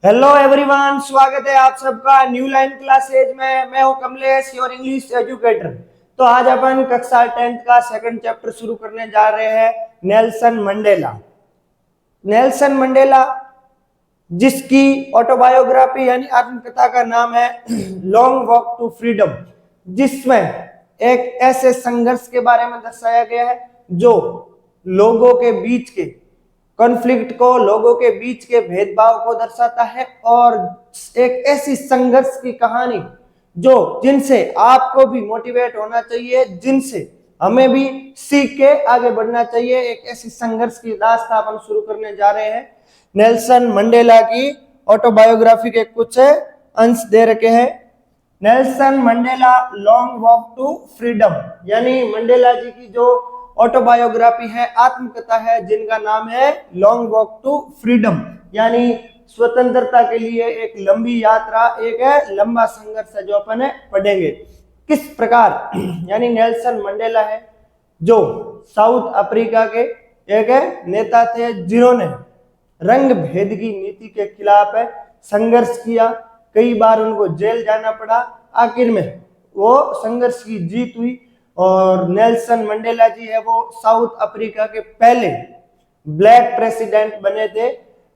Hello everyone, स्वागत है आप सबका न्यू लाइन क्लासेज में। मैं हूं कमलेश, योर इंग्लिश एजुकेटर। तो आज अपन कक्षा 10th का सेकंड चैप्टर शुरू करने जा रहे हैं, नेल्सन मंडेला। नेल्सन मंडेला जिसकी ऑटोबायोग्राफी यानी आत्मकथा का नाम है लॉन्ग वॉक टू फ्रीडम, जिसमें एक ऐसे संघर्ष के बारे में दर्शाया गया है जो लोगों के बीच के कॉन्फ्लिक्ट को, लोगों के बीच के भेदभाव को दर्शाता है, और एक ऐसी संघर्ष की कहानी जो जिनसे आपको भी मोटिवेट होना चाहिए, जिनसे हमें भी सीख के आगे बढ़ना चाहिए। एक ऐसी संघर्ष की दास्तां अपन शुरू करने जा रहे हैं। नेल्सन मंडेला की ऑटोबायोग्राफी के कुछ अंश दे रखे हैं। Nelson Mandela long walk to freedom, यानी मंडेला जी की जो ऑटोबायोग्राफी है, आत्मकथा है, जिनका नाम है लॉन्ग वॉक टू फ्रीडम, यानी स्वतंत्रता के लिए एक लंबी यात्रा, एक लंबा संघर्ष है जो अपन पढ़ेंगे। किस प्रकार यानी नेल्सन मंडेला है जो साउथ अफ्रीका के एक नेता थे, जिन्होंने रंग भेद की नीति के खिलाफ संघर्ष किया। कई बार उनको जेल जाना पड़ा, आखिर में वो संघर्ष की जीत हुई और नेल्सन मंडेला जी है वो साउथ अफ्रीका के पहले ब्लैक प्रेसिडेंट बने थे,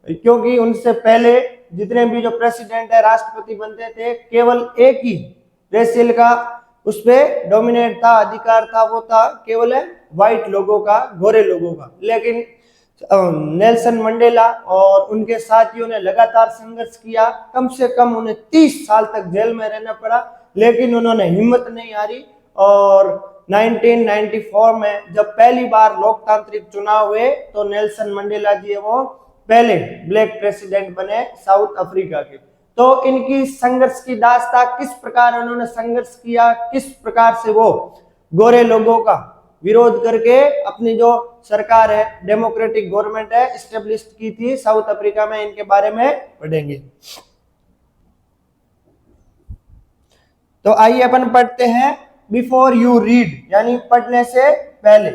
क्योंकि उनसे पहले जितने भी जो प्रेसिडेंट है, राष्ट्रपति बनते थे, केवल एक ही रेसियल का उस पर डोमिनेट था, अधिकार था, वो था केवल व्हाइट लोगों का, गोरे लोगों का। लेकिन नेल्सन मंडेला और उनके साथियों ने लगातार संघर्ष किया। कम से कम उन्हें 30 साल तक जेल में रहना पड़ा, लेकिन उन्होंने हिम्मत नहीं हारी और 1994 में जब पहली बार लोकतांत्रिक चुनाव हुए तो नेल्सन मंडेला जी वो पहले ब्लैक प्रेसिडेंट बने साउथ अफ्रीका के। तो इनकी संघर्ष की दास्तां, किस प्रकार उन्होंने संघर्ष किया, किस प्रकार से वो गोरे लोगों का विरोध करके अपनी जो सरकार है, डेमोक्रेटिक गवर्नमेंट है, एस्टेब्लिश की थी साउथ अफ्रीका में, इनके बारे में पढ़ेंगे। तो आइए अपन पढ़ते हैं बिफोर यू रीड, यानी पढ़ने से पहले।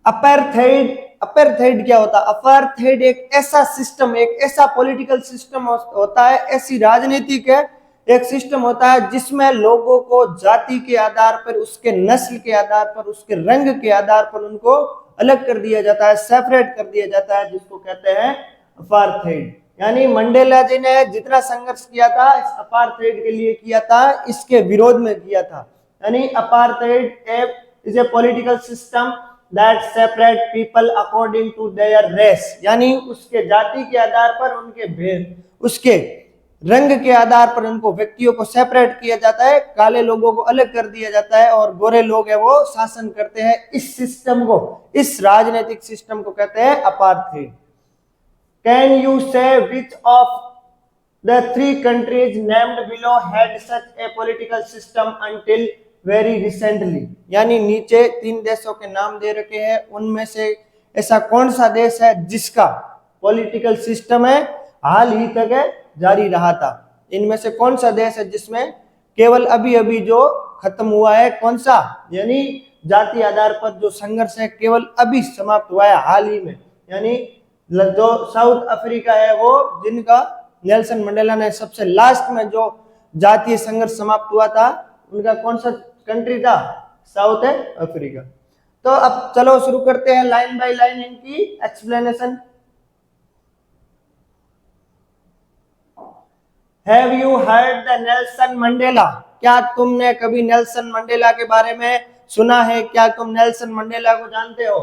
अपार्थाइड क्या होता है? अपार्थाइड एक ऐसा सिस्टम, एक ऐसा पॉलिटिकल सिस्टम होता है, ऐसी राजनीतिक एक सिस्टम होता है जिसमें लोगों को जाति के आधार पर, उसके नस्ल के आधार पर, उसके रंग के आधार पर उनको अलग कर दिया जाता है, सेपरेट कर दिया जाता है, जिसको कहते हैं अपार्थाइड। यानी मंडेला जी ने जितना संघर्ष किया था इस अपार्थाइड के लिए किया था, इसके विरोध में किया था। यानी apartheid is a political system that separate people according to their race, यानी उसके जाति के आधार पर, उनके भेद, उसके रंग के आधार पर उनको, व्यक्तियों को सेपरेट किया जाता है, काले लोगों को अलग कर दिया जाता है और गोरे लोग है वो शासन करते हैं। इस सिस्टम को, इस राजनीतिक सिस्टम को कहते हैं अपार्थाइड। कैन यू से which of the 3 countries named below had such a political system until very recently, यानी नीचे 3 देशों के नाम दे रखे हैं, उनमें से ऐसा कौन सा देश है जिसका पॉलिटिकल सिस्टम है हाल ही तक जारी रहा था? इनमें से कौन सा देश है जिसमें केवल अभी अभी जो खत्म हुआ है, कौन सा? यानी जाति आधार पर जो संघर्ष है केवल अभी समाप्त हुआ है, हाल ही में। यानी जो साउथ अफ्रीका है वो, जिनका नेल्सन मंडेला ने सबसे लास्ट में जो जातीय संघर्ष समाप्त हुआ था, उनका कौन सा कंट्री था? South Africa. तो अब चलो शुरू करते हैं लाइन बाय लाइन इनकी explanation. Have you heard the Nelson Mandela? क्या तुमने कभी नेल्सन मंडेला के बारे में सुना है? क्या तुम नेल्सन मंडेला को जानते हो?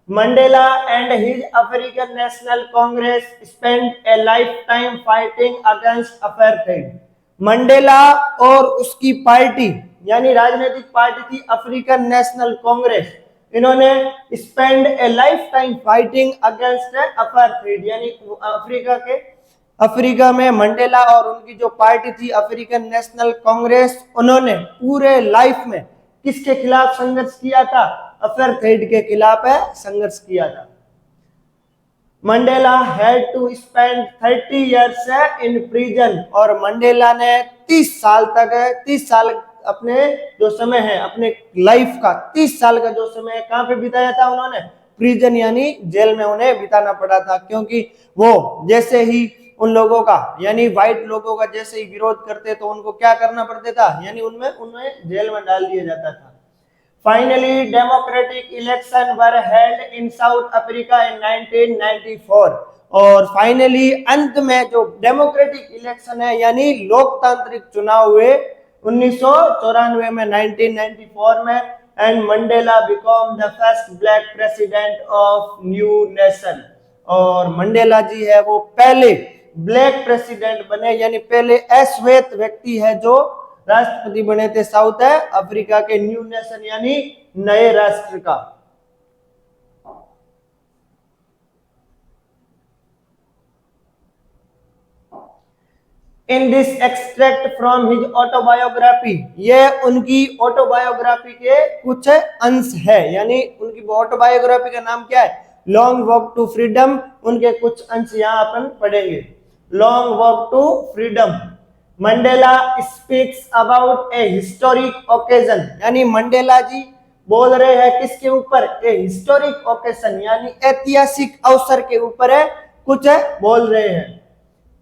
Mandela and his African National Congress spent A lifetime fighting against apartheid. Mandela और उसकी पार्टी, यानी राजनीतिक पार्टी थी अफ्रीकन नेशनल कांग्रेस, इन्होंने स्पेंड ए लाइफटाइम फाइटिंग अगेंस्ट अपार्थाइड, यानी अफ्रीका में मंडेला और उनकी जो पार्टी थी अफ्रीकन नेशनल कांग्रेस, उन्होंने पूरे लाइफ में किसके खिलाफ संघर्ष किया था? अपार्थाइड के खिलाफ संघर्ष किया था। Mandela had to spend 30 years in prison, और मंडेला ने 30 साल अपने जो समय है, अपने लाइफ का 30 साल का जो समय कहां पे बिताया था? उन्होंने प्रिजन यानी जेल में उन्हें बिताना पड़ा था, क्योंकि वो जैसे ही उन लोगों का यानी व्हाइट लोगों का जैसे ही विरोध करते तो उनको क्या करना पड़ता था, यानी उन्हें जेल में डाल दिया जाता था। Finally democratic election were held in south Africa in 1994 और फाइनली अंत में जो डेमोक्रेटिक इलेक्शन है यानी लोकतांत्रिक चुनाव हुए 1994 में 1994 में and Mandela become the first black president of new nation और मंडेला जी है वो पहले ब्लैक प्रेसिडेंट बने यानी पहले अश्वेत व्यक्ति है जो राष्ट्रपति बने थे साउथ अफ्रीका के न्यू नेशन यानी नए राष्ट्र का। In this extract from his autobiography, ये उनकी ऑटोबायोग्राफी के कुछ अंश है, यानी उनकी ऑटोबायोग्राफी का नाम क्या है, लॉन्ग वॉक टू फ्रीडम। उनके कुछ अंश यहाँ अपन पढ़ेंगे। Long walk to freedom. Mandela speaks about a historic occasion, यानी मंडेला जी बोल रहे हैं किसके ऊपर, ए हिस्टोरिक ओकेजन यानी ऐतिहासिक अवसर के ऊपर है कुछ बोल रहे हैं।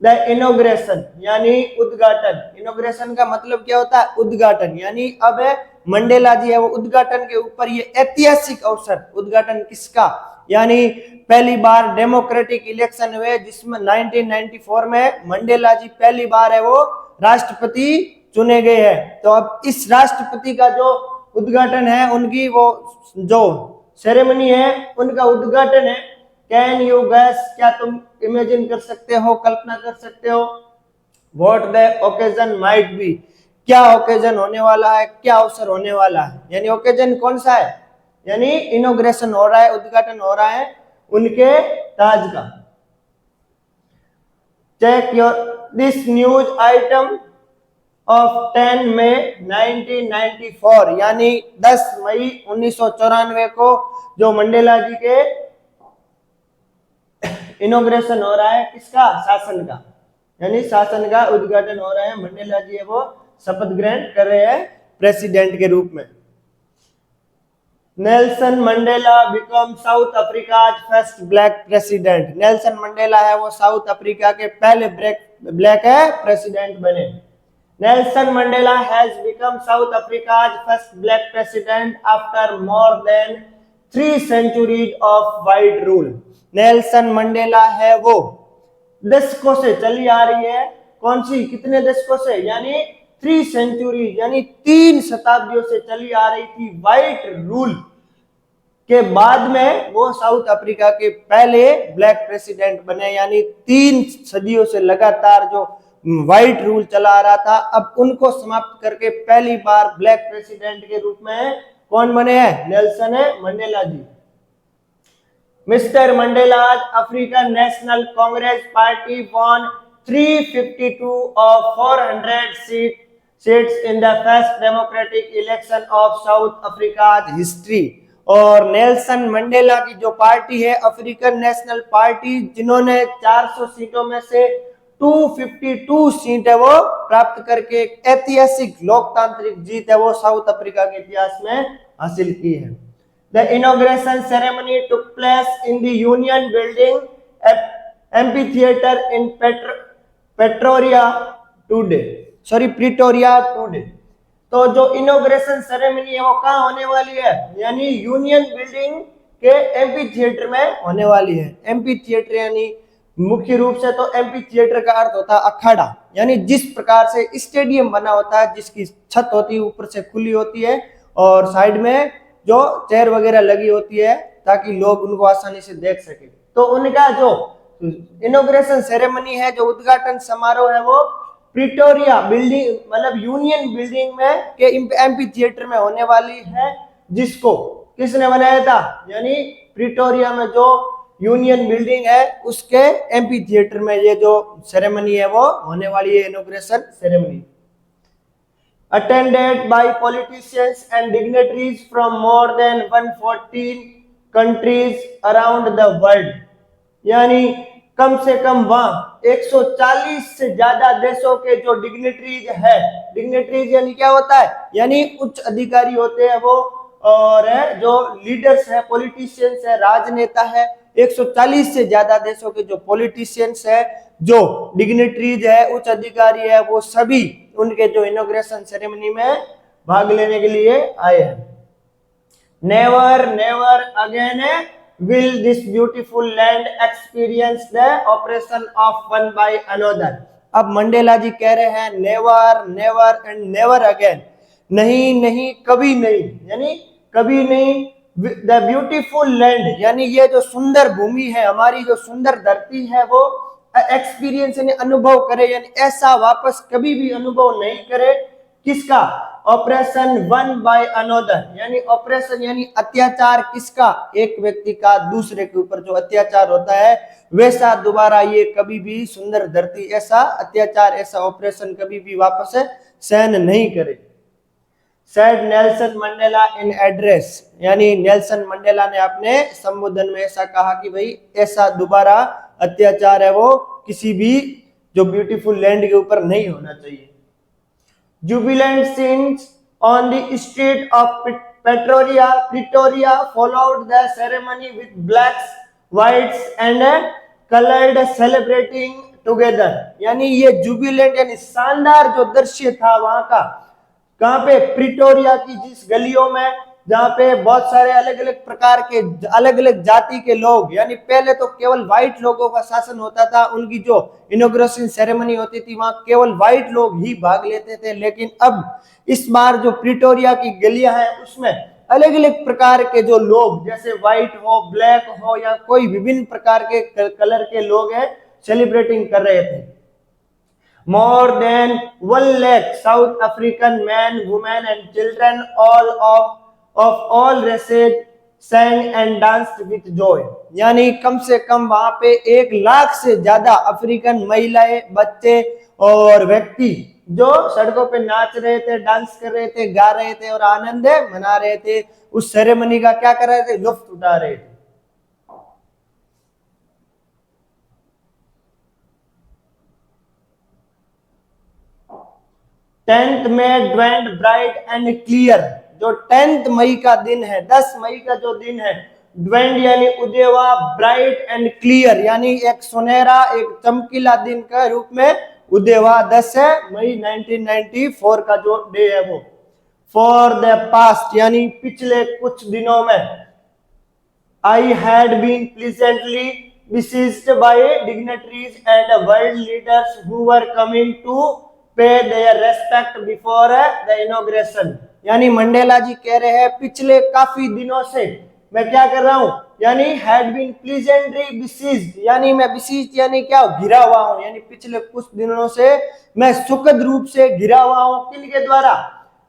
द इनोग्रेशन यानी उद्घाटन। इनोग्रेशन का मतलब क्या होता है, उद्घाटन, यानी अब मंडेला जी है वो उद्घाटन के ऊपर, ये ऐतिहासिक अवसर, उद्घाटन किसका, यानी पहली बार डेमोक्रेटिक इलेक्शन हुए जिसमें 1994 में मंडेला जी पहली बार है वो राष्ट्रपति चुने गए हैं। तो अब इस राष्ट्रपति का जो उद्घाटन है, उनकी वो जो सेरेमनी है उनका उद्घाटन है। कैन यू गैस, क्या तुम इमेजिन कर सकते हो, कल्पना कर सकते हो, what the occasion might be, क्या ओकेजन होने वाला है, क्या अवसर होने वाला है, यानी ओकेजन कौन सा है, यानी इनोग्रेशन हो रहा है, उद्घाटन हो रहा है उनके ताज का। Check your this news item of 10 May 1994, यानी 10 मई 1994 को जो मंडेला जी के इनोग्रेशन हो रहा है, किसका, शासन का, यानी शासन का उद्घाटन हो रहा है। मंडेला जी है वो शपथ ग्रहण कर रहे हैं प्रेसिडेंट के रूप में। Nelson Mandela become south Africa first black president. Nelson Mandela है वो साउथ अफ्रीका के पहले ब्लैक है प्रेसिडेंट बने। Nelson Mandela has become south Africa first black president after more than 3 centuries of white rule. Nelson Mandela है वो दशकों से चली आ रही है, कौन सी, कितने दशकों से, यानी 3 centuries यानी 3 शताब्दियों से चली आ रही थी व्हाइट रूल के बाद में वो साउथ अफ्रीका के पहले ब्लैक प्रेसिडेंट बने, यानी 3 सदियों से लगातार जो व्हाइट रूल चला आ रहा था अब उनको समाप्त करके पहली बार ब्लैक प्रेसिडेंट के रूप में कौन बने हैं, Nelson Mandela ji. Mister Mandela's African National Congress party won 352 of 400 seats in the first democratic election of South Africa's history। और नेल्सन मंडेला की जो पार्टी है अफ्रीकन नेशनल पार्टी, जिन्होंने 400 सीटों में से 252 सीट है वो प्राप्त करके एक ऐतिहासिक लोकतांत्रिक जीत है वो साउथ अफ्रीका के इतिहास में हासिल की है। The inauguration ceremony took place in the Union Building amphitheater in Pretoria today। तो जो इनॉग्रेशन सेरेमनी है वो कहाँ होने वाली है, यानी यूनियन बिल्डिंग के एम्पी थिएटर में होने वाली है। एम्पी थिएटर यानी मुख्य रूप से तो एम्पी थिएटर का अर्थ होता है अखाड़ा, यानी जिस प्रकार से स्टेडियम बना होता है जिसकी छत होती है ऊपर से खुली होती है और साइड में जो चेयर वगैरह लगी होती है ताकि लोग उनको आसानी से देख सके। तो उनका जो इनॉग्रेशन सेरेमनी है, जो उद्घाटन समारोह है वो प्रिटोरिया बिल्डिंग मतलब यूनियन बिल्डिंग में के एम्पी थिएटर में होने वाली है, जिसको किसने बनाया था, यानी प्रिटोरिया में जो यूनियन बिल्डिंग है उसके एम्पी थिएटर में ये जो सेरेमनी है वो होने वाली है, inauguration ceremony. Attended by politicians and dignitaries from more than 114 countries around the world, यानी कम से कम वहां 140 से ज्यादा देशों के जो डिग्निटरीज है, डिग्निटरीज यानी क्या होता है, यानी उच्च अधिकारी होते हैं वो और जो लीडर्स है, पॉलिटिशियंस है, राजनेता है, 140 से ज्यादा देशों के जो पॉलिटिशियंस है, जो डिग्निटरीज है, उच्च अधिकारी है, वो सभी उनके जो इनॉग्रेशन सेरेमनी में भाग लेने के लिए आए हैं। Never never again will this beautiful land experience the oppression of one by another। अब मंडेला जी कह रहे हैं never never and never again, नहीं नहीं कभी नहीं, यानी कभी नहीं। द ब्यूटीफुल लैंड, यानी ये जो सुंदर भूमि है, हमारी जो सुंदर धरती है, वो एक्सपीरियंस यानी अनुभव करे, यानी ऐसा वापस कभी भी अनुभव नहीं करे। किसका? ऑपरेशन वन बाय अनोदर, यानी ऑपरेशन यानी अत्याचार किसका? एक व्यक्ति का दूसरे के ऊपर जो अत्याचार होता है, वैसा दोबारा ये कभी भी सुंदर धरती ऐसा अत्याचार, ऐसा ऑपरेशन कभी भी वापस सहन नहीं करे। सेड नेल्सन मंडेला इन एड्रेस, यानी नेल्सन मंडेला ने अपने संबोधन में ऐसा कहा कि भाई ऐसा दोबारा अत्याचार है वो किसी भी जो ब्यूटीफुल लैंड के ऊपर नहीं होना चाहिए। Jubilant scenes on the street of Pretoria followed the ceremony with blacks, whites and colored celebrating together। यानी ये जुबिलेंट यानी शानदार जो दृश्य था वहां का, कहां पे? प्रिटोरिया की जिस गलियों में, जहां पे बहुत सारे अलग अलग प्रकार के अलग अलग जाति के लोग, यानी पहले तो केवल व्हाइट लोगों का शासन होता था, उनकी जो इनॉग्रेशन सेरेमनी होती थी वहां केवल व्हाइट लोग ही भाग लेते थे। लेकिन अब इस बार जो प्रिटोरिया की गलियां हैं उसमें अलग अलग प्रकार के जो लोग, जैसे व्हाइट हो, ब्लैक हो, या कोई विभिन्न प्रकार के कलर के लोग हैं, सेलिब्रेटिंग कर रहे थे। More than 1 lakh South African men, women and children of all races sang and danced with joy। यानी कम से कम वहां पे 1 लाख से ज्यादा अफ्रीकन महिलाएं, बच्चे और व्यक्ति जो सड़कों पे नाच रहे थे, डांस कर रहे थे, गा रहे थे और आनंद मना रहे थे। उस सेरेमनी का क्या कर रहे थे? लुत्फ उठा रहे थे। 10th में ड्वेंड ब्राइट एंड क्लियर, जो 10th मई का दिन है, 10 मई का जो दिन है, ड्वेंड यानी उदेवा, ब्राइट एंड क्लियर यानी एक सुनहरा, एक चमकीला दिन का रूप में उदेवा 10 मई 1994 का जो डे है वो। फॉर द पास्ट यानी पिछले कुछ दिनों में, I had been pleasantly besieged by dignitaries and world leaders who were coming to pay their respect before the inauguration। यानी मंडेला जी कह रहे हैं पिछले काफी दिनों से मैं क्या कर रहा हूं, यानी had been pleasantly besieged, यानी मैं besieged यानी क्या? घिरा हुआ हूं, यानी पिछले कुछ दिनों से मैं सुखद रूप से घिरा हुआ हूं। किनके द्वारा?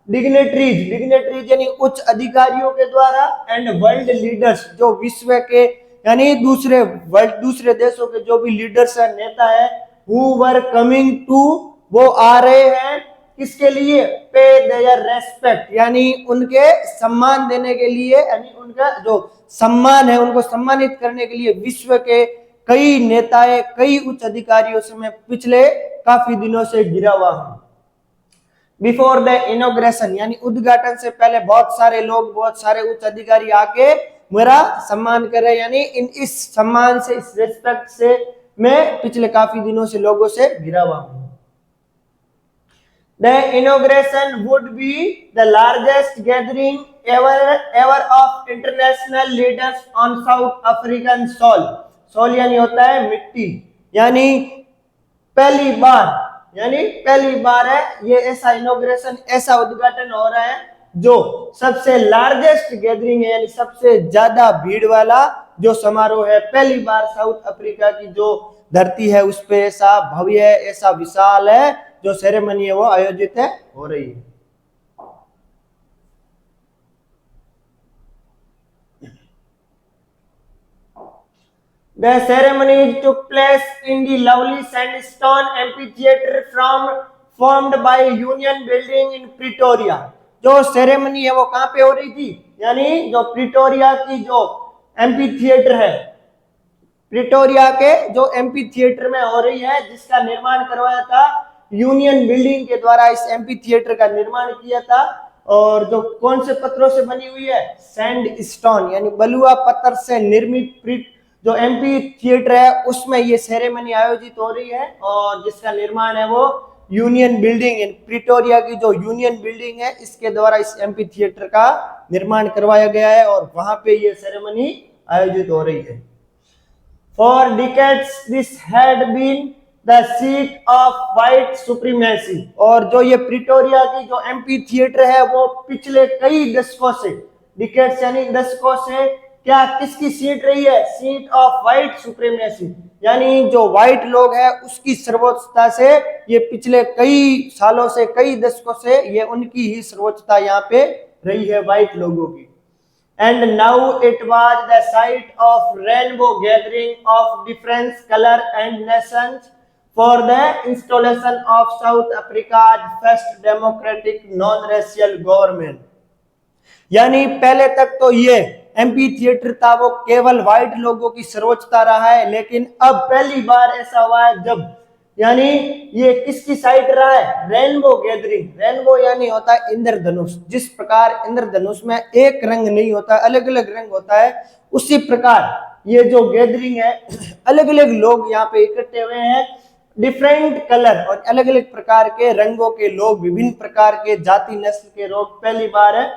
डिग्नेटरीज यानी उच्च अधिकारियों के द्वारा, एंड वर्ल्ड लीडर्स जो विश्व के यानी दूसरे देशों के जो भी लीडर्स है, नेता है, हु वर कमिंग टू, वो आ रहे हैं किसके लिए? पे देयर रेस्पेक्ट, यानी उनके सम्मान देने के लिए, यानी उनका जो सम्मान है उनको सम्मानित करने के लिए विश्व के कई नेताएं, कई उच्च अधिकारियों से मैं पिछले काफी दिनों से घिरा हुआ हूं। बिफोर द इनॉग्रेशन यानी उद्घाटन से पहले बहुत सारे लोग, बहुत सारे उच्च अधिकारी आके मेरा सम्मान कर रहे हैं, यानी इस सम्मान से, इस रिस्पेक्ट से मैं पिछले काफी दिनों से लोगों से घिरा हुआ हूं। The inauguration would be the largest gathering ever of international leaders on South African soil। soil यानी होता है मिट्टी, यानी पहली बार है ये ऐसा इनॉग्रेशन, ऐसा उद्घाटन हो रहा है जो सबसे लार्जेस्ट गैदरिंग है, यानी सबसे ज्यादा भीड़ वाला जो समारोह है। पहली बार साउथ अफ्रीका की जो धरती है उस पे ऐसा भव्य, ऐसा विशाल है जो सेरेमनी है वो आयोजित है हो रही है। The ceremony took place in the lovely sandstone amphitheater formed by Union Building in Pretoria। जो सेरेमनी है वो कहां पे हो रही थी? यानी जो प्रिटोरिया की जो एम्पी थिएटर है, प्रिटोरिया के जो एम्पी थिएटर में हो रही है, जिसका निर्माण करवाया था यूनियन बिल्डिंग के द्वारा। इस एम्पी थिएटर का निर्माण किया था और जो कौन से पत्थरों से बनी हुई है, सैंड स्टोन यानी बलुआ पत्थर से निर्मित जो एमपी थिएटर है उसमें ये सेरेमनी आयोजित हो रही है और जिसका निर्माण है वो यूनियन बिल्डिंग इन प्रिटोरिया की जो यूनियन बिल्डिंग है इसके द्वारा इस एमपी थिएटर का निर्माण करवाया गया है और वहां पे ये सेरेमनी आयोजित हो रही है। For decades this had been the seat of white supremacy, और जो ये प्रिटोरिया की जो एमपी थिएटर है वो पिछले कई दशकों से, डिकेड्स यानी दशकों से, क्या किसकी सीट रही है, सीट ऑफ व्हाइट सुप्रीमेसी, यानी जो व्हाइट लोग हैं उसकी सर्वोच्चता से ये पिछले कई सालों से, कई दशकों से ये उनकी ही सर्वोच्चता यहाँ पे रही है व्हाइट लोगों की। And now it was the site of rainbow gathering of different color and nations for the installation of South Africa's first democratic non-racial government। यानी पहले तक तो ये एमपी थिएटर था वो केवल व्हाइट लोगों की सर्वोच्चता रहा है, लेकिन अब पहली बार ऐसा हुआ है जब, यानी ये किसकी साइट रहा है, रेनबो गैदरिंग। रेनबो यानी होता है इंद्रधनुष, जिस प्रकार इंद्रधनुष में एक रंग नहीं होता, अलग अलग रंग होता है, उसी प्रकार ये जो गैदरिंग है अलग अलग लोग यहाँ पे इकट्ठे हुए हैं, डिफरेंट कलर और अलग अलग प्रकार के रंगों के लोग, विभिन्न प्रकार के जाति नस्ल के लोग पहली बार है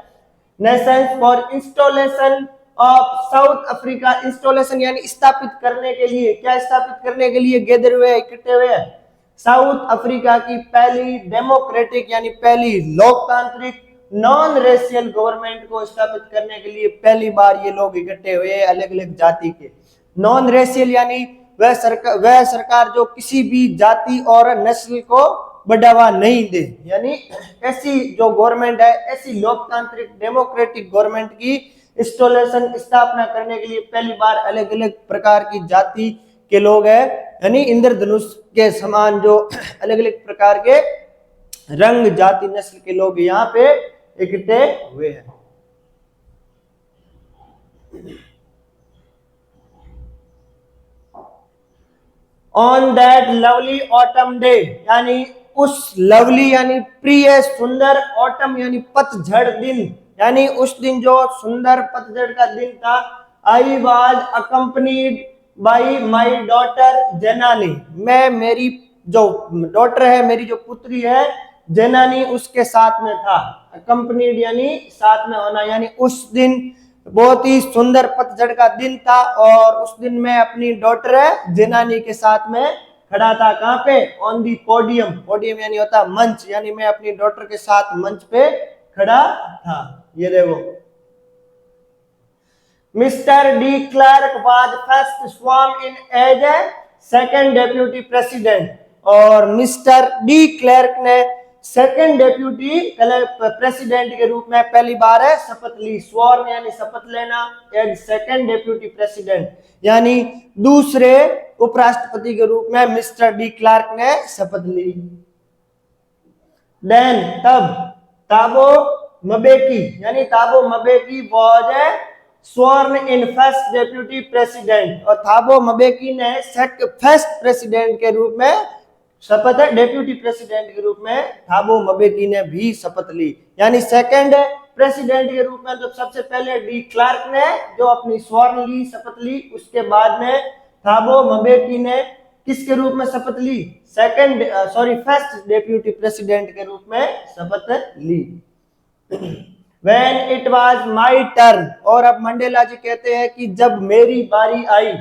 Nations for installation of South Africa. Installation यानी स्थापित करने के लिए, क्या स्थापित करने के लिए गैदर हुए, इकट्ठे हुए हैं, साउथ अफ्रीका की पहली डेमोक्रेटिक यानी पहली लोकतांत्रिक नॉन रेशियल गवर्नमेंट को स्थापित करने के लिए पहली बार ये लोग इकट्ठे हुए अलग अलग जाति के। नॉन रेशियल यानी वह सरकार जो किसी भी जाति और नस्ल को बढ़ावा नहीं दे, यानी ऐसी जो गवर्नमेंट है, ऐसी लोकतांत्रिक डेमोक्रेटिक गवर्नमेंट की इंस्टॉलेशन स्थापना करने के लिए पहली बार अलग अलग प्रकार की जाति के लोग हैं, यानी इंद्रधनुष के समान जो अलग अलग प्रकार के रंग जाति नस्ल के लोग यहाँ पे इकट्ठे हुए हैं। On that lovely autumn day, यानी उस लवली यानी प्रिय सुंदर, ऑटम यानी पतझड़ दिन, यानी उस दिन जो सुंदर पतझड़ का दिन था, I was accompanied by my daughter Janani, मैं मेरी जो डॉटर है, मेरी जो पुत्री है जेनानी, उसके साथ में था। अकम्पनीड यानी साथ में होना, यानी उस दिन बहुत ही सुंदर पतझड़ का दिन था और उस दिन मैं अपनी डॉटर है जेनानी के साथ में खड़ा था। कहाँ पे, ऑन दी पोडियम, पोडियम यानी होता मंच, यानी मैं अपनी डॉटर के साथ मंच पे खड़ा था। ये देखो, mister de Klerk was first sworn in as a second deputy president, और मिस्टर डी क्लर्क ने सेकंड डेप्यूटी प्रेसिडेंट के रूप में पहली बार है शपथ ली। स्वॉर्न यानी शपथ लेना, एज सेकंड डेप्यूटी प्रेसिडेंट यानी दूसरे उपराष्ट्रपति के रूप में मिस्टर डी क्लार्क ने शपथ ली। देन तब ताबो मबेकी यानी Tabo Mbeki was a sworn in first deputy president, और थाबो मबेकी ने फर्स्ट प्रेसिडेंट के रूप में शपथ है, डेप्यूटी प्रेसिडेंट के रूप में थाबो मबेकी ने भी शपथ ली। यानी सेकंड प्रेसिडेंट के रूप में तो सबसे पहले डी क्लार्क ने जो अपनी स्वर्ण ली, शपथ ली, उसके बाद में थाबो मबेकी ने किसके रूप में शपथ ली, फर्स्ट डेप्यूटी प्रेसिडेंट के रूप में शपथ ली। When it was my turn, और अब मंडेला जी कहते हैं कि जब मेरी बारी आई,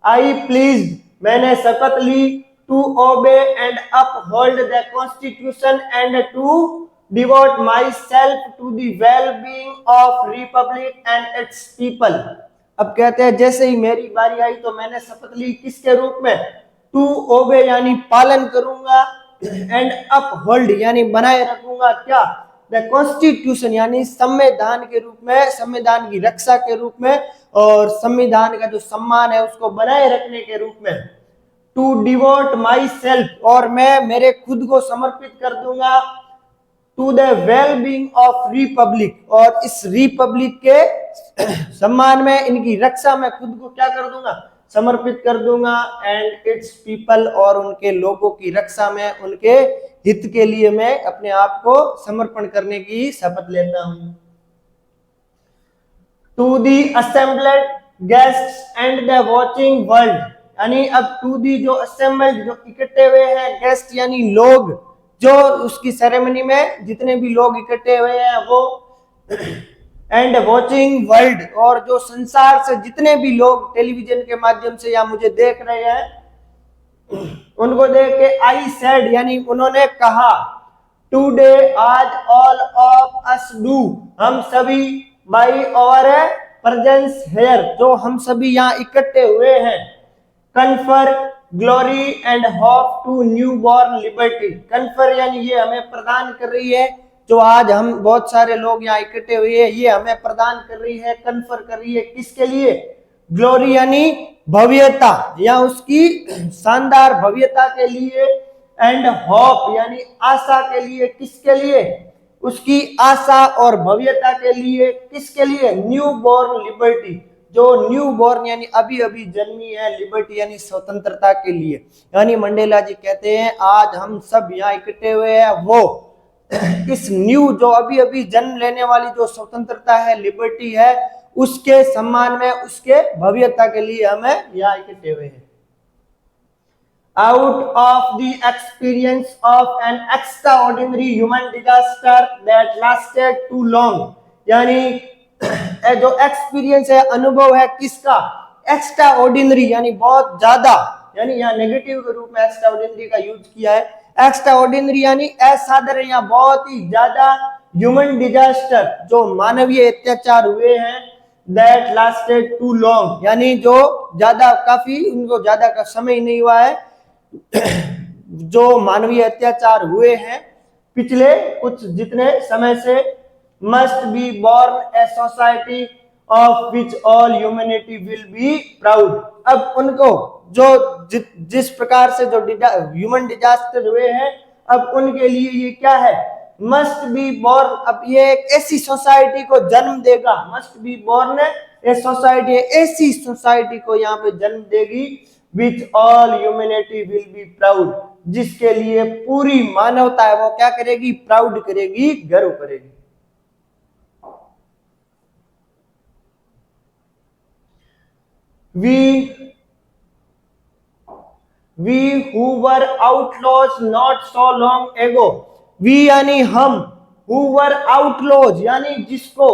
आई प्लीज मैंने शपथ ली, to obey and uphold the constitution and to devote myself to the well-being of republic and its people। अब कहते हैं जैसे ही मेरी बारी आई तो मैंने शपथ ली किसके रूप में, to obey यानी पालन करूंगा, and uphold यानी बनाए रखूंगा क्या, द कॉन्स्टिट्यूशन यानी संविधान के रूप में, संविधान की रक्षा के रूप में, और संविधान का जो सम्मान है उसको बनाए रखने के रूप में। टू डिवोट माई सेल्फ, और मैं मेरे खुद को समर्पित कर दूंगा, to the well being of republic, और इस रिपब्लिक के सम्मान में, इनकी रक्षा में खुद को क्या कर दूंगा, समर्पित कर दूंगा, एंड इट्स पीपल, और उनके लोगों की रक्षा में, उनके हित के लिए मैं अपने आप को समर्पण करने की शपथ लेता हूं। To the assembled guests and the watching world, यानी अब टू दी जो असेंबल्ड जो इकट्ठे हुए हैं, गेस्ट यानी लोग, जो उसकी सेरेमनी में जितने भी लोग इकट्ठे हुए हैं वो, एंड वॉचिंग वर्ल्ड, और जो संसार से जितने भी लोग टेलीविजन के माध्यम से या मुझे देख रहे हैं उनको देख के आई सेड, यानी उन्होंने कहा, टुडे आज ऑल ऑफ अस डू, हम सभी बाई और प्रेजेंस हेयर, जो हम सभी यहाँ इकट्ठे हुए हैं, confer glory and hope to newborn liberty, confer यानी ये हमें प्रदान कर रही है, जो आज हम बहुत सारे लोग यहाँ इकट्ठे हुए हैं ये हमें प्रदान कर रही है, कन्फर कर रही है, किसके लिए, ग्लोरी यानी भव्यता या उसकी शानदार भव्यता के लिए, एंड होप यानी आशा के लिए, किसके लिए, उसकी आशा और भव्यता के लिए, किसके लिए, न्यू बॉर्न लिबर्टी, जो न्यू बॉर्न यानी अभी अभी जन्मी है, लिबर्टी यानी स्वतंत्रता के लिए। यानी मंडेला जी कहते हैं आज हम सब यहाँ इकट्ठे हुए हैं वो इस न्यू जो अभी अभी जन्म लेने वाली जो स्वतंत्रता है, लिबर्टी है, उसके सम्मान में, उसके भव्यता के लिए हमें यहाँ इकट्ठे हुए हैं। Out of the experience of an extraordinary human disaster that lasted too long, यानी जो एक्सपीरियंस है, अनुभव है किसका, एक्स्ट्रा ऑर्डिनरी यानी बहुत ज्यादा, यानी यहाँ नेगेटिव के रूप में एक्स्ट्रा ऑर्डिनरी का यूज किया है, एक्स्ट्रा ऑर्डिनरी यानी असाधारण या बहुत ही ज्यादा, ह्यूमन डिजास्टर जो मानवीय अत्याचार हुए हैं, दैट लास्टेड टू लॉन्ग यानी जो ज्यादा, काफी उनको ज्यादा का समय नहीं हुआ है, जो मानवीय अत्याचार हुए हैं पिछले कुछ जितने समय से, must be born a society of which all humanity will be proud. अब उनको जो जिस प्रकार से जो ह्यूमन डिजास्टर हुए हैं, अब उनके लिए ये क्या है, मस्ट बी बॉर्न, अब ये एक ऐसी सोसाइटी को जन्म देगा, must be born a society, ऐसी सोसाइटी को यहाँ पे जन्म देगी, which all humanity will be proud, जिसके लिए पूरी मानवता है वो क्या करेगी, प्राउड करेगी, गर्व करेगी। We who were outlaws not so long ago, we यानी हम, who were outlaws यानी जिसको,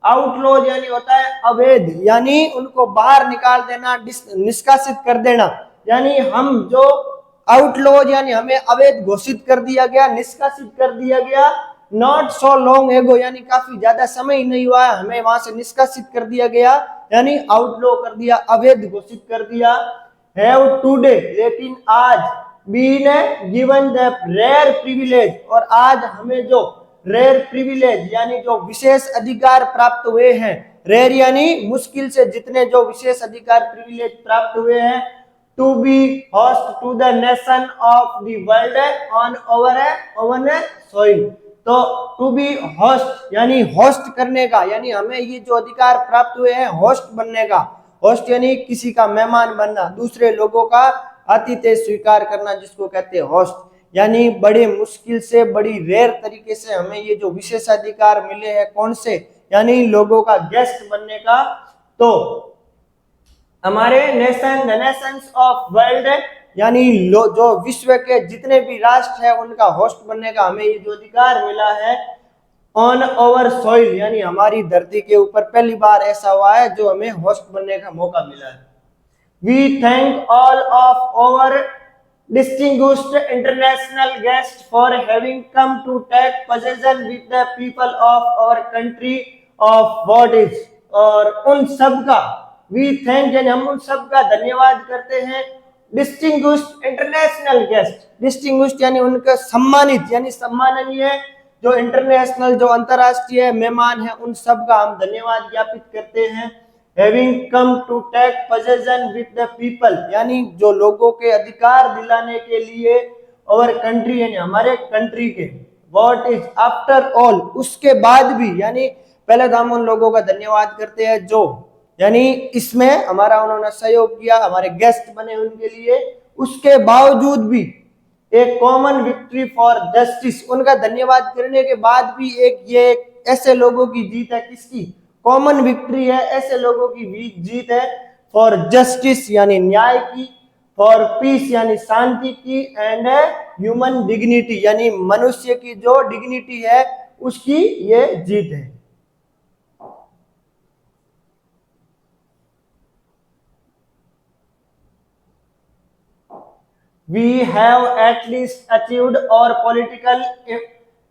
आउटलॉज यानी होता है अवैध, यानी उनको बाहर निकाल देना, निष्कासित कर देना, यानी हम जो आउटलॉज यानी हमें अवैध घोषित कर दिया गया, निष्कासित कर दिया गया, नॉट सो लॉन्ग एगो यानी काफी ज्यादा समय नहीं हुआ है, हमें वहां से निष्कासित कर दिया गया, यानी आउटलॉ कर दिया, अवैध घोषित कर दिया, हैव टुडे लेकिन आज, been given the rare privilege, और आज हमें जो रेयर प्रिविलेज यानी जो विशेष अधिकार प्राप्त हुए हैं, रेयर यानी मुश्किल से जितने जो विशेष अधिकार प्रिविलेज प्राप्त हुए हैं, to be host to the nation of the world on our own soil, तो टू बी होस्ट यानी होस्ट करने का, यानी हमें ये जो अधिकार प्राप्त हुए हैं होस्ट बनने का, होस्ट यानी किसी का मेहमान बनना, दूसरे लोगों का आतिथ्य स्वीकार करना, जिसको कहते हैं होस्ट, यानी बड़े मुश्किल से, बड़ी रेयर तरीके से हमें ये जो विशेषाधिकार मिले हैं, कौन से, यानी लोगों का गेस्ट बनने का। तो हमारे नेशंस ऑफ वर्ल्ड यानी जो विश्व के जितने भी राष्ट्र है उनका होस्ट बनने का हमें ये जो अधिकार मिला है, ऑन ओवर सॉइल यानी हमारी धरती के ऊपर पहली बार ऐसा हुआ है जो हमें होस्ट बनने का मौका मिला है। We thank all of our distinguished international guests for having come to take possession with the people of our country of what is, और उन सब का we thank यानी हम उन सब का धन्यवाद करते हैं, distinguished international guest, distinguished यानी उनका सम्मानित यानी सम्माननीय, जो इंटरनेशनल जो अंतरराष्ट्रीय मेहमान है उन सब का हम धन्यवाद ज्ञापित करते हैं। Having come to take possession with the people यानी जो लोगों के अधिकार दिलाने के लिए, और कंट्री यानी हमारे कंट्री के, what is after all उसके बाद भी, यानी पहले तो हम उन लोगों का धन्यवाद करते हैं जो यानी इसमें हमारा उन्होंने सहयोग किया, हमारे गेस्ट बने उनके लिए, उसके बावजूद भी ए कॉमन विक्ट्री फॉर जस्टिस। उनका धन्यवाद करने के बाद भी ये ऐसे लोगों की जीत है, किसकी? कॉमन विक्ट्री है, ऐसे लोगों की जीत है। फॉर जस्टिस यानी न्याय की, फॉर पीस यानी शांति की, एंड ह्यूमन डिग्निटी यानी मनुष्य की जो डिग्निटी है उसकी ये जीत है। We have at least achieved our political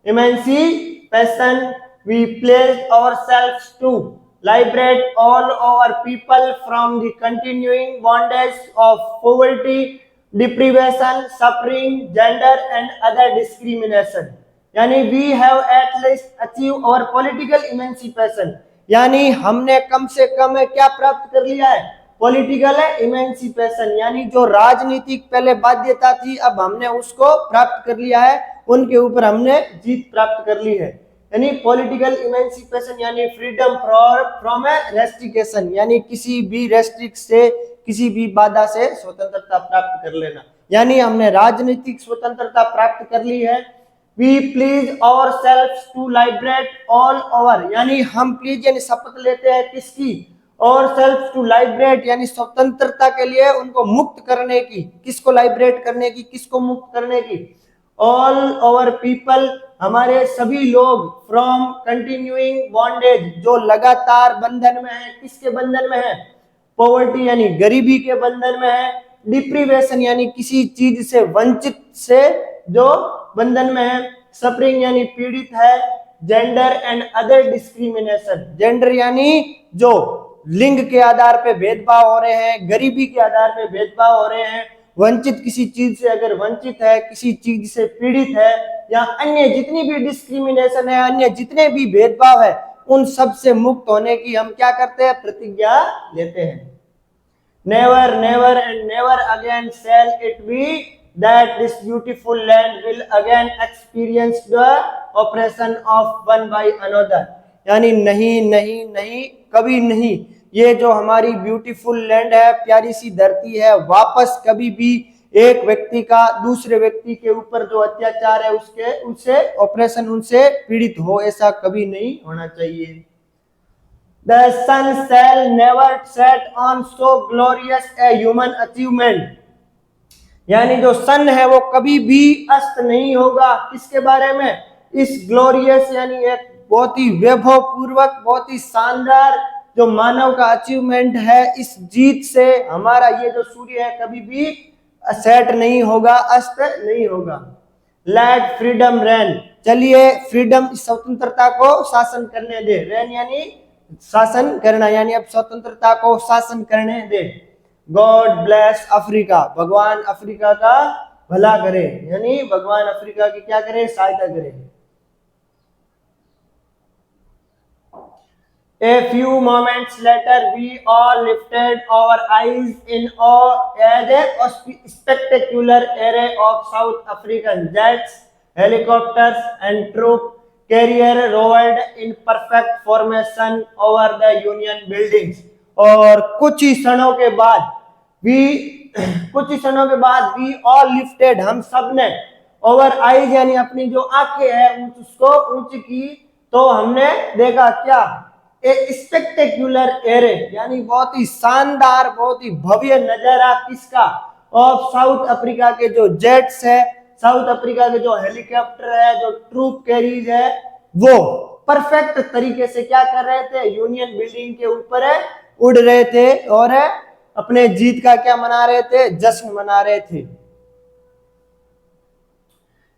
emancipation. We pledge ourselves to liberate all our people from the continuing bondage of poverty, deprivation, suffering, gender and other discrimination. यानी we have at least achieved our political emancipation, यानी हमने कम से कम क्या प्राप्त कर लिया है? Political emancipation, यानी जो राजनीतिक पहले बाध्यता थी अब हमने उसको प्राप्त कर लिया है, उनके ऊपर हमने जीत प्राप्त कर ली है। यानी पॉलिटिकल इमेंसिपेशन यानी फ्रीडम फ्रॉम ए रेस्ट्रिक्शन, यानी किसी भी रेस्ट्रिक्ट से, किसी भी बाधा से स्वतंत्रता प्राप्त कर लेना, यानी हमने राजनीतिक स्वतंत्रता प्राप्त कर ली है। We pledge ourselves to liberate all our, यानी हम प्लीज यानी शपथ लेते हैं किसकी? ourselves to liberate यानी स्वतंत्रता के लिए उनको मुक्त करने की। किसको लाइब्रेट करने की? किसको मुक्त करने की? all our people, हमारे सभी लोग, from continuing bondage, जो लगातार बंधन में है। किसके बंधन में है? पॉवर्टी यानी गरीबी के बंधन में है। डिप्रीवेशन यानी किसी चीज से वंचित से जो बंधन में है। सफरिंग यानी पीड़ित है। Gender and other discrimination, gender यानी जो लिंग के आधार पे भेदभाव हो रहे हैं, गरीबी के आधार पे भेदभाव हो रहे हैं, वंचित किसी चीज से अगर वंचित है, किसी चीज से पीड़ित है, या अन्य जितनी भी डिस्क्रिमिनेशन है, अन्य जितने भी भेदभाव है, उन सब से मुक्त होने की हम क्या करते हैं? प्रतिज्ञा लेते हैं। Never never and never again shall it be that this beautiful land will again experience the oppression of one by another, यानी नहीं नहीं नहीं, कभी नहीं, ये जो हमारी ब्यूटीफुल लैंड है, प्यारी सी धरती है, वापस कभी भी एक व्यक्ति का दूसरे व्यक्ति के ऊपर जो अत्याचार है उससे ऑपरेशन, उनसे पीड़ित हो, ऐसा कभी नहीं होना चाहिए। The sun shall never set on so glorious a human achievement, यानी जो सन है वो कभी भी अस्त नहीं होगा। किसके बारे में? इस ग्लोरियस यानी एक बहुत ही वैभव पूर्वक, बहुत ही शानदार जो मानव का अचीवमेंट है, इस जीत से हमारा ये जो सूर्य है कभी भी सेट नहीं होगा, अस्त नहीं होगा। लेट फ्रीडम रेन, चलिए फ्रीडम, स्वतंत्रता को शासन करने दे। रेन यानी शासन करना, यानी अब स्वतंत्रता को शासन करने दे। गॉड ब्लेस अफ्रीका, भगवान अफ्रीका का भला करे, यानी भगवान अफ्रीका की क्या करे? सहायता करे। A few moments later, we all lifted our eyes in awe as a spectacular array of South African jets, helicopters, and troop carrier rolled in perfect formation over the Union buildings. और कुछ ही क्षणों के बाद we all lifted, हम सब ने, over eyes यानी अपनी जो आंखें हैं उसको ऊंची की, तो हमने देखा क्या? एक स्पेक्टेक्युलर एरे, यानी बहुत ही शानदार, बहुत ही भव्य नजारा। किसका? ऑफ साउथ अफ्रीका के जो जेट्स है, साउथ अफ्रीका के जो हेलीकॉप्टर है, जो ट्रूप कैरीज है, वो परफेक्ट तरीके से क्या कर रहे थे? यूनियन बिल्डिंग के ऊपर उड़ रहे थे और अपने जीत का क्या मना रहे थे? जश्न मना रहे थे।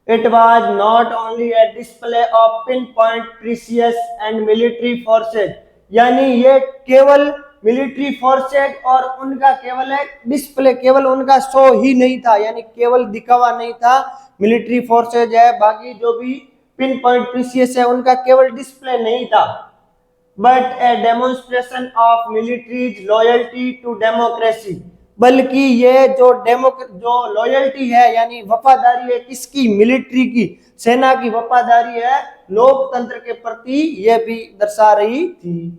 It was not only a display of pinpoint precious and military forces, यानी ये केवल मिलिट्री फोर्सेज और उनका केवल एक डिस्प्ले, केवल उनका शो ही नहीं था, यानी केवल दिखावा नहीं था। मिलिट्री फोर्सेज है, बाकी जो भी पिन पॉइंट प्रीसियस है, उनका केवल डिस्प्ले नहीं था, but a demonstration of military's loyalty to democracy, बल्कि ये जो लॉयल्टी है, यानी वफादारी है, किसकी? मिलिट्री की, सेना की वफादारी है लोकतंत्र के प्रति, ये भी दर्शा रही थी।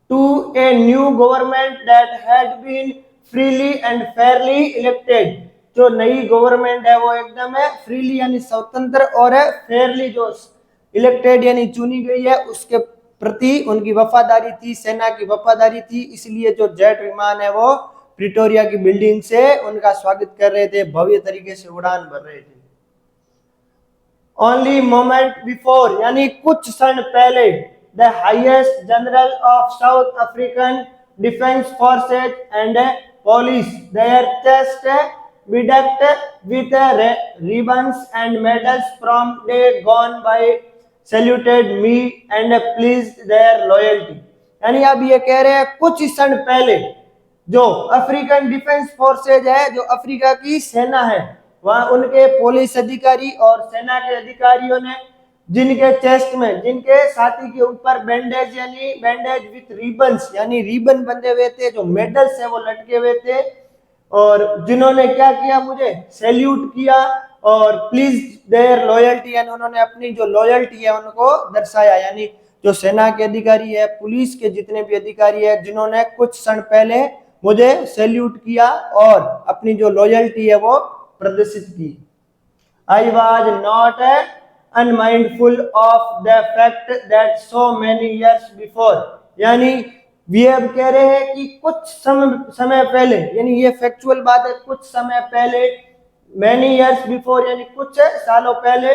To a new government that had been freely and fairly elected, जो नई गवर्नमेंट है वो एकदम है फ्रीली यानी स्वतंत्र और है फेयरली जो इलेक्टेड यानी चुनी गई है उसके प्रति उनकी वफादारी थी, सेना की वफादारी थी। इसलिए जो जेट विमान है वो प्रिटोरिया की बिल्डिंग से उनका स्वागत कर रहे थे, भव्य तरीके से उड़ान भर रहे थे। ओनली मोमेंट बिफोर यानी कुछ क्षण पहले the highest general of south African defence forces and police their chest bedecked with ribbons and medals from day gone by saluted me and pleased their loyalty। यानी अब ये कह रहे हैं कुछ क्षण पहले जो अफ्रीकन डिफेंस फोर्सेज है, जो अफ्रीका की सेना है, वहां उनके पुलिस अधिकारी और सेना के अधिकारियों ने जिनके चेस्ट में, जिनके छाती के ऊपर बैंडेज यानी बैंडेज विथ रिबन्स यानी रिबन बंधे हुए थे, जो मेडल्स है वो लटके हुए थे, और जिन्होंने क्या किया, मुझे सैल्यूट किया और प्लीज देयर लॉयल्टी यानी उन्होंने अपनी जो लॉयल्टी है उनको दर्शाया। यानी जो सेना के अधिकारी है, पुलिस के जितने भी अधिकारी है, जिन्होंने कुछ क्षण पहले मुझे सैल्यूट किया और अपनी जो लॉयल्टी है वो प्रदर्शित की। I was not unmindful of the fact that so many years before, यानी ये अब कह रहे हैं कि कुछ समय पहले, यानी ये फैक्चुअल बात है, कुछ समय पहले, मेनी ईयर्स बिफोर यानी कुछ सालों पहले,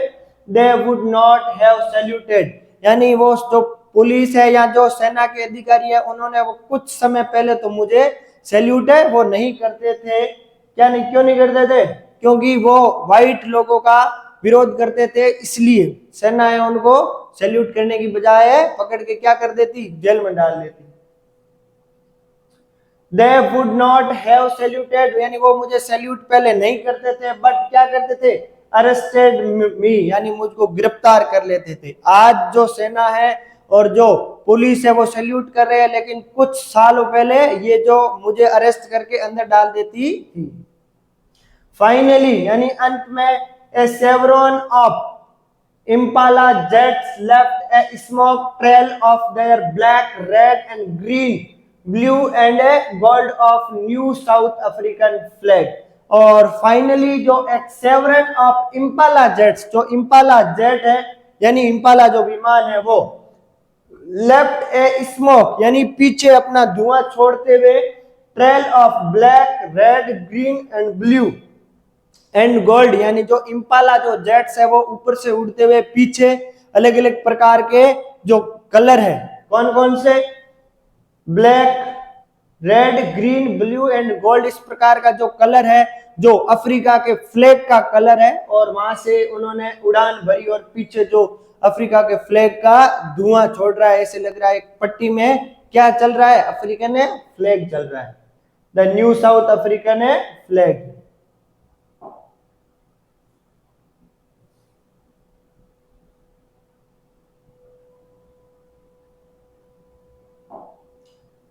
they would not have saluted, यानी वो जो पुलिस है या जो सेना के अधिकारी है उन्होंने वो कुछ समय पहले तो मुझे सैल्यूट है वो नहीं करते थे। क्या नहीं, क्यों नहीं करते थे? क्योंकि वो व्हाइट लोगों का विरोध करते थे, इसलिए सेना है उनको सैल्यूट करने की बजाय पकड़ के क्या कर देती, जेल में डाल देती। They would not have saluted यानी वो मुझे सैल्यूट पहले नहीं करते थे, बट क्या करते थे, अरेस्टेड मी यानी मुझको गिरफ्तार कर लेते थे। आज जो सेना है और जो पुलिस है वो सैल्यूट कर रहे हैं, लेकिन कुछ सालों पहले ये जो मुझे अरेस्ट करके अंदर डाल देती थी। फाइनली यानी अंत में ए सेवरन of Impala jets left a smoke trail of their black, red and green, blue and gold of new South African flag। और फाइनली जो एक सेवरन ऑफ इम्पाला जेट्स, जो इम्पाला जेट है यानी इम्पाला जो विमान है वो लेफ्ट ए स्मोक यानी पीछे अपना धुआं छोड़ते हुए, trail of black, red, green and blue and gold यानी जो इम्पाला जो जेट्स है वो ऊपर से उड़ते हुए पीछे अलग अलग प्रकार के जो कलर है, कौन कौन से, black, red, green, blue and gold, इस प्रकार का जो कलर है जो अफ्रीका के फ्लैग का कलर है, और वहां से उन्होंने उड़ान भरी और पीछे जो अफ्रीका के फ्लैग का धुआं छोड़ रहा है, ऐसे लग रहा है एक पट्टी में क्या चल रहा है, अफ्रीकन फ्लैग चल रहा है, the new south African flag.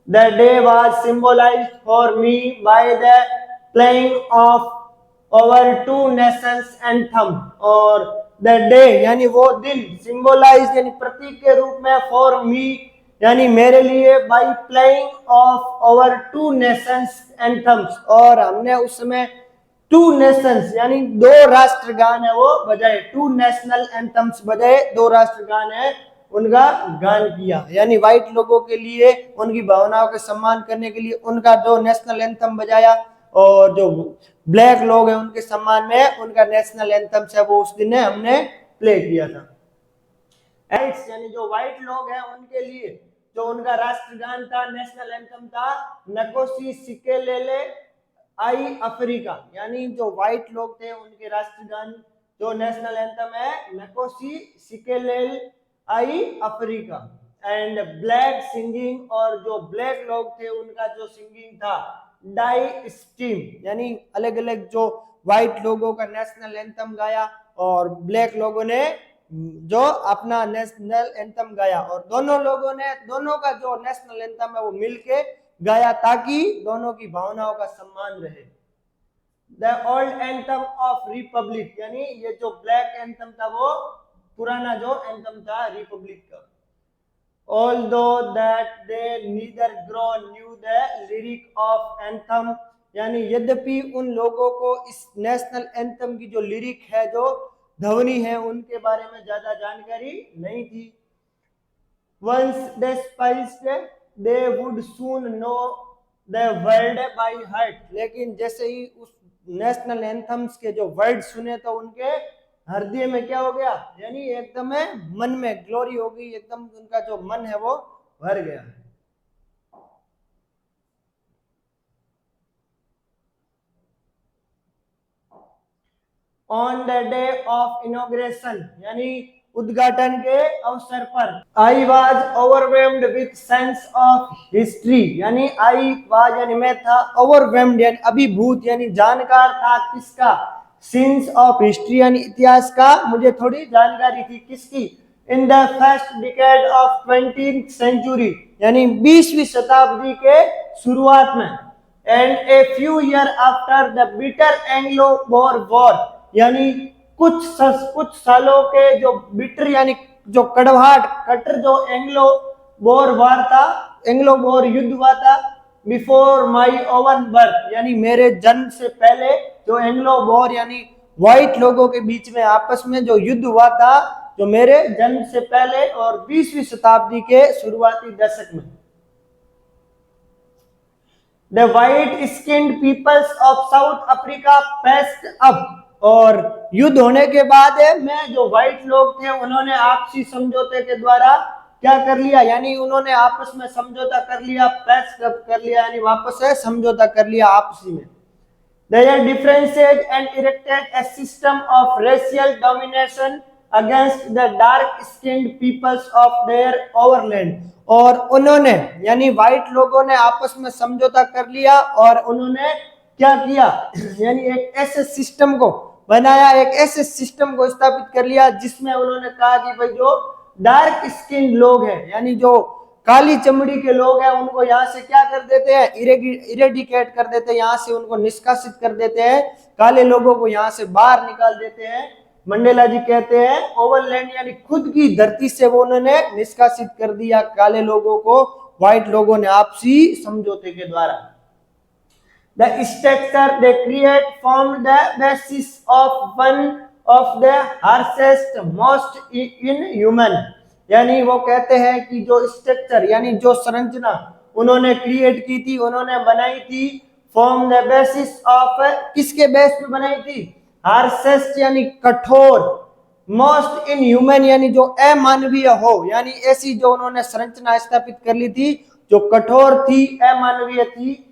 The day was symbolized for me by the playing of our two nations anthem। और the day यानी वो दिन, symbolize यानी प्रतीक के रूप में, for me यानी मेरे लिए, by playing of our two nations anthems, और हमने उस समय टू नेशंस यानी दो राष्ट्रगान है वो बजाए, टू नेशनल एंथम्स बजाए, दो राष्ट्रगान है उनका गान किया। यानी व्हाइट लोगों के लिए उनकी भावनाओं के सम्मान करने के लिए उनका जो नेशनल एंथम बजाया, और जो ब्लैक लोग हैं उनके सम्मान में उनका नेशनल एंथम है वो उस दिन हमने प्ले किया था। यानी जो व्हाइट लोग हैं उनके लिए जो उनका राष्ट्रगान था, नेशनल एंथम था, नकोसी सिकेलेले आई अफ्रीका, यानी जो व्हाइट लोग थे उनके राष्ट्रगान जो नेशनल एंथम है नकोसी सिकेलेल आई अफ्रीका, एंड ब्लैक सिंगिंग, और जो ब्लैक लोग थे उनका जो सिंगिंग था डाई स्टीम, यानी अलग अलग जो व्हाइट लोगों का नेशनल एंथम गाया और ब्लैक लोगों ने जो अपना नेशनल एंथम गाया, और दोनों लोगों ने दोनों का जो नेशनल एंथम है वो मिलके गाया ताकि दोनों की भावनाओं का सम्मान रहे। The old anthem of Republic, यानी ये जो ब्लैक एंथम था वो पुराना जो एंथम था रिपब्लिक का। Although that they neither grow knew the lyric of anthem, यानी यद्यपि उन लोगों को इस नेशनल एंथम की जो लिरिक है, जो ध्वनि है, उनके बारे में ज्यादा जानकारी नहीं थी। Once despised, they would soon know the word by heart. लेकिन जैसे ही उस नेशनल एंथम्स के जो वर्ड सुने तो उनके हृदय में क्या हो गया, यानी एकदम मन में ग्लोरी हो गई, एकदम उनका जो मन है वो भर गया। On the day of inauguration, यानी उद्घाटन के अवसर पर, I was overwhelmed with sense of history, यानी आई वॉज यानी मैं था, ओवरवेल्म्ड यानी अभिभूत यानी जानकार था, किसका, सेंस ऑफ हिस्ट्री यानी इतिहास का मुझे थोड़ी जानकारी थी, किसकी, in the first decade of 20th century, यानी 20वीं शताब्दी के शुरुआत में, and a few year after the bitter Anglo Boer war, यानी कुछ सालों के जो बिटर यानी जो कड़वाहट कटर जो एंग्लो बोर वार था, एंग्लो बोर युद्ध हुआ था, बिफोर माई ओवन बर्थ, यानी मेरे जन्म से पहले जो एंग्लो बोर यानी व्हाइट लोगों के बीच में आपस में जो युद्ध हुआ था, जो मेरे जन्म से पहले और 20वीं शताब्दी के शुरुआती दशक में। The white skinned peoples of South Africa patched up, और युद्ध होने के बाद में जो व्हाइट लोग थे उन्होंने आपसी समझौते के द्वारा क्या कर लिया, यानी उन्होंने आपस में समझौता कर लिया, पैस कर लिया, यानी वापस है समझौता कर लिया आपसी में। Their differences and erected a system of racial domination against the dark-skinned peoples of their overland, और उन्होंने यानी व्हाइट लोगों ने आपस में समझौता कर लिया और उन्होंने क्या किया, यानी एक ऐसे सिस्टम को बनाया, एक ऐसे सिस्टम को स्थापित कर लिया जिसमें उन्होंने कहा कि भाई जो डार्क स्किन लोग हैं, यानी जो काली चमड़ी के लोग हैं, उनको यहाँ से क्या कर देते हैं, इरेडिकेट कर देते हैं, यहाँ से उनको निष्कासित कर देते हैं, काले लोगों को यहाँ से बाहर निकाल देते हैं। मंडेला जी कहते हैं ओवरलैंड यानी खुद की धरती से वो उन्होंने निष्कासित कर दिया काले लोगों को, व्हाइट लोगों ने आपसी समझौते के द्वारा। The structure they create formed the basis of one of the harshest most inhuman, यानी वो कहते हैं कि जो स्ट्रक्चर यानी जो संरचना उन्होंने क्रिएट की थी, उन्होंने बनाई थी, फॉर्म द बेसिस ऑफ, किसके बेस पे बनाई थी, हार्शेस्ट यानी कठोर, मोस्ट इनह्यूमन यानी जो अमानवीय हो, यानी ऐसी जो उन्होंने संरचना स्थापित कर ली थी जो कठोर थी, अमानवीय थी।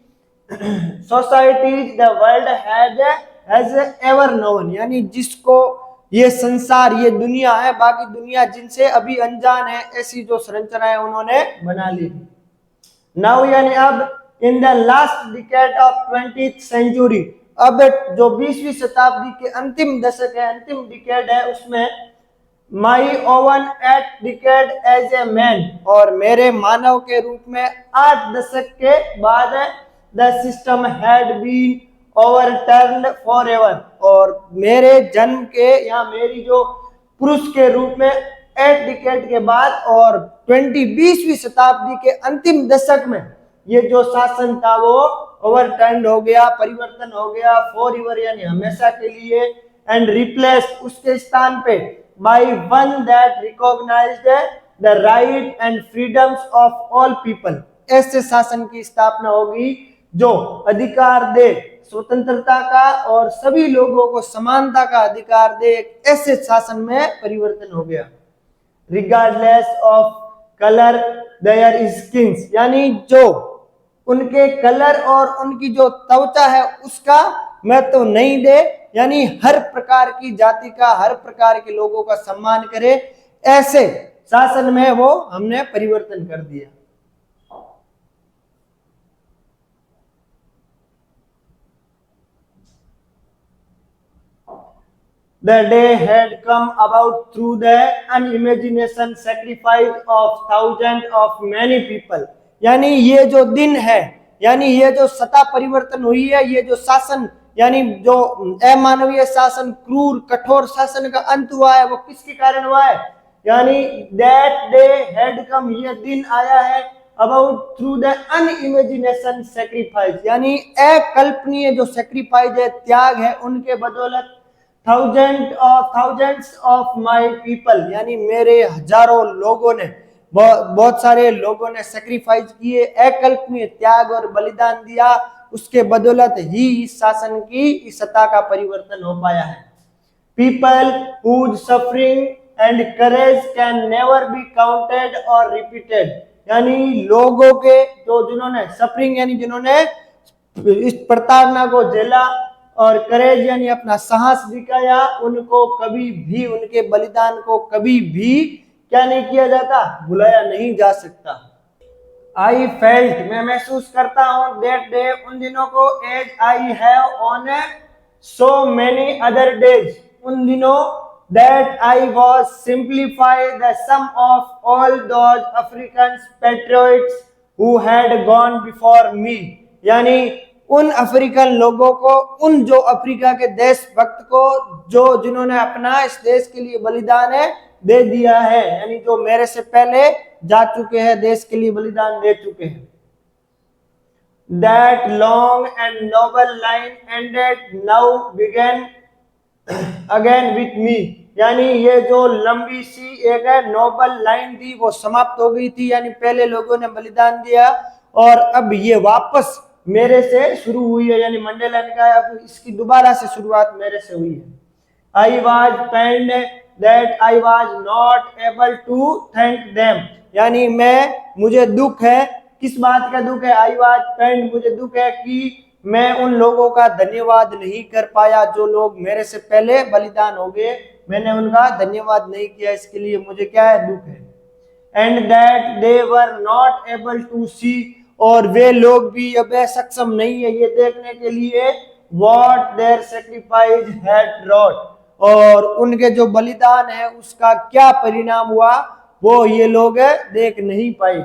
Societies the world has ever known, यानी जिसको ये संसार ये दुनिया है, बाकी दुनिया जिनसे अभी अनजान है, ऐसी जो संरचनाएं उन्होंने बना ली। नाउ यानी अब in the last decade of 20th century, अब जो 20वीं शताब्दी के अंतिम दशक है, अंतिम डिकेड है, उसमें my own eight decade as a man, और मेरे मानव के रूप में 8 दशक के बाद the system had been overturned forever, और मेरे जन्म के या मेरी जो पुरुष के रूप में 8 डिकेड के बाद और 20वीं शताब्दी के अंतिम दशक में ये जो शासन था वो ओवरटर्न्ड हो गया, परिवर्तन हो गया, फॉरएवर यानी हमेशा के लिए, एंड रिप्लेस उसके स्थान पे by one that recognised the right and freedoms of all people, ऐसे शासन की स्थापना होगी जो अधिकार दे स्वतंत्रता का और सभी लोगों को समानता का अधिकार दे, एक ऐसे शासन में परिवर्तन हो गया। Regardless of colour their skins, यानी जो उनके कलर और उनकी जो त्वचा है उसका महत्व नहीं दे, यानी हर प्रकार की जाति का, हर प्रकार के लोगों का सम्मान करे, ऐसे शासन में वो हमने परिवर्तन कर दिया। The day had come about through the unimagination sacrifice of thousands of many people, यानी ये जो दिन है, यानी ये जो सत्ता परिवर्तन हुई है, ये जो शासन यानी जो अमानवीय शासन, क्रूर कठोर शासन का अंत हुआ है, वो किसके कारण हुआ है, यानी that day had come, ये दिन आया है अबाउट थ्रू द अनइमेजिनेशन सेक्रीफाइस, यानी अकल्पनीय जो सेक्रीफाइस है, त्याग है, उनके बदौलत थाउजेंड्स ऑफ माय पीपल, यानी मेरे हजारों लोगों ने, बहुत सारे लोगों ने सेक्रीफाइस किए, अकल्पनीय त्याग और बलिदान दिया, उसके बदौलत ही इस शासन की इस सत्ता का परिवर्तन हो पाया है। People whose suffering and courage can never be counted or repeated, यानी लोगों के जो जिन्होंने सफरिंग यानी जिन्होंने इस प्रताड़ना को झेला और करेज यानी अपना साहस दिखाया, उनको कभी भी, उनके बलिदान को कभी भी क्या नहीं किया जाता, भुलाया नहीं जा सकता। आई फेल्ट, मैं महसूस करता हूं, दैट डे, उन दिनों को, as I have on so many other days, उन दिनों, that I was simplify the sum of all those African patriots who had gone before me, यानी उन अफ्रीकन लोगों को, उन जो अफ्रीका के देशभक्त को, जो जिन्होंने अपना इस देश के लिए बलिदान है दे दिया है, यानी जो मेरे से पहले जा चुके हैं, देश के लिए बलिदान दे चुके हैं। That long and noble line ended, now began again with me, यानी ये जो लंबी सी एक नोबल लाइन थी वो समाप्त हो गई थी, यानी पहले लोगों ने बलिदान दिया और अब ये वापस मेरे से शुरू हुई है, यानी मंडेला ने कहा अब इसकी दोबारा से शुरुआत मेरे से हुई है। I was pained that I was not able to thank them, यानी मुझे दुख है, किस बात का दुख है, आई वाज पेंड, मुझे दुख है कि मैं उन लोगों का धन्यवाद नहीं कर पाया जो लोग मेरे से पहले बलिदान हो गए, मैंने उनका धन्यवाद नहीं किया, इसके लिए मुझे क्या है, दुख है। And that they were not able to see, और वे लोग भी अब सक्षम नहीं है ये देखने के लिए, what their sacrifice had wrought, और उनके जो बलिदान है उसका क्या परिणाम हुआ वो ये लोग देख नहीं पाए।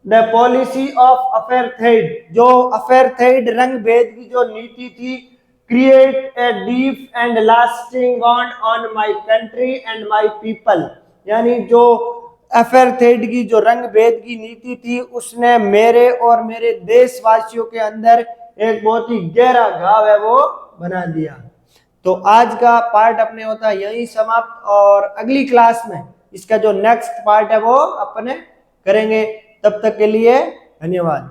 द पॉलिसी ऑफ अपेर्थाइड, जो अपेर्थाइड रंग भेद की जो नीति थी, create a deep and lasting bond on my country and my people, यानी जो अपेर्थाइड की जो रंग भेद की नीति थी उसने मेरे और मेरे देशवासियों के अंदर एक बहुत ही गहरा घाव है वो बना दिया। तो आज का पार्ट अपने होता है यही समाप्त, और अगली क्लास में इसका जो नेक्स्ट पार्ट है वो अपने करेंगे। तब तक के लिए धन्यवाद।